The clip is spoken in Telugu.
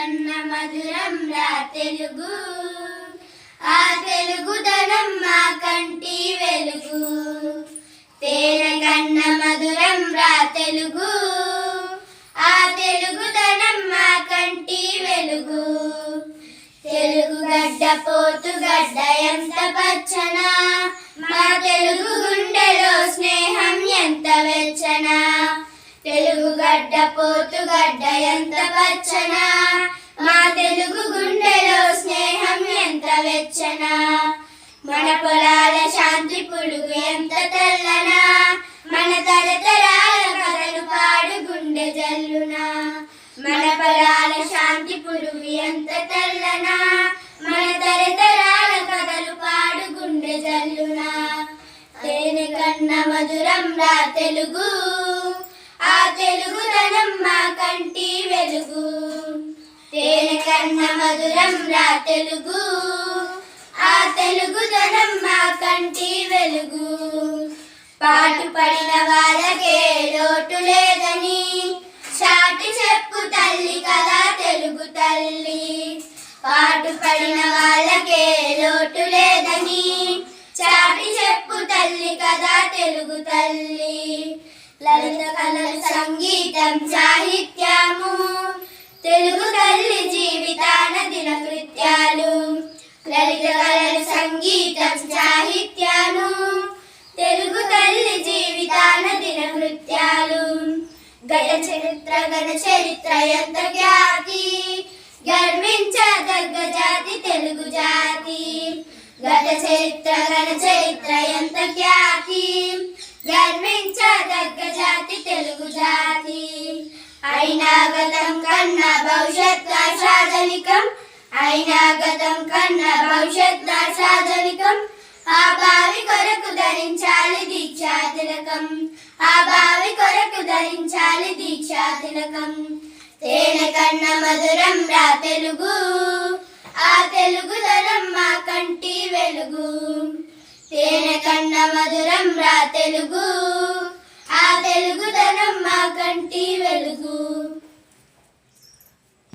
కన్న మధురం రా తెలుగు, ఆ తెలుగుదనం మా కంటి వెలుగు. తేనె కన్న మధురం రా తెలుగు, ఆ తెలుగుదనం మా కంటి వెలుగు. తెలుగు గడ్డ పోతు గడ్డ ఎంత పచ్చనా, మా తెలుగు గుండెలో స్నేహం ఎంత వెచ్చనా. తెలుగు గడ్డ పోతు గడ్డ ఎంత పచ్చనా, మా తెలుగు గుండెలో స్నేహం ఎంత వెచ్చనా. మన పొలాల శాంతి పులుగు ఎంత తెల్లనా, మన తరతరాల కథలు పాడు గుండె జల్లునా. మన పొలాల శాంతి పులుగు ఎంత తెల్లనా, మన తరతరాల కథలు పాడు గుండె జల్లునా. తేనె కన్న మధురం రా తెలుగు, ఆ తెలుగుదనం మా కంటి వెలుగు. తేనె కన్న మధురం రా తెలుగు, ఆ తెలుగుదనం మా కంటి వెలుగు. పాటు పడిన వాళ్ళకే లోటు లేదని చాటి చెప్పు తల్లి కదా తెలుగు తల్లి. పాటు పడిన వాళ్ళకే లోటు లేదని చాటి చెప్పు తల్లి కదా తెలుగు తల్లి. లలిత కళలు సంగీతం సాహిత్యము తెలుగు తల్లి జీవితాన దిన కృత్యాలు. లలిత కళలు సంగీతం సాహిత్యాలు తెలుగు తల్లి జీవితాన దిన కృత్యాలు. గత చరిత్ర గత చరిత్ర ఎంత ఖ్యాతి, గర్వించదగ్గ జాతి తెలుగు జాతి. గత చరిత్ర గత చరిత్ర ఎంత ఖ్యాతి, గర్వించదగ్గ జాతి తెలుగు జాతి. అయినా గతం కన్నా భవిష్యత్ ఆశాజనికం, అయినా గతం కన్నా భవిష్యత్ ఆశాజనికం. ఆ భావి కొరకు ధరించాలి దీక్షా తిలకం, ఆ భావి కొరకు ధరించాలి దీక్షా తిలకం. తేనె కన్న మధురం రా తెలుగు, ఆ తెలుగుదనం మా కంటి వెలుగు. తేనె కన్న మధురం రా తెలుగు,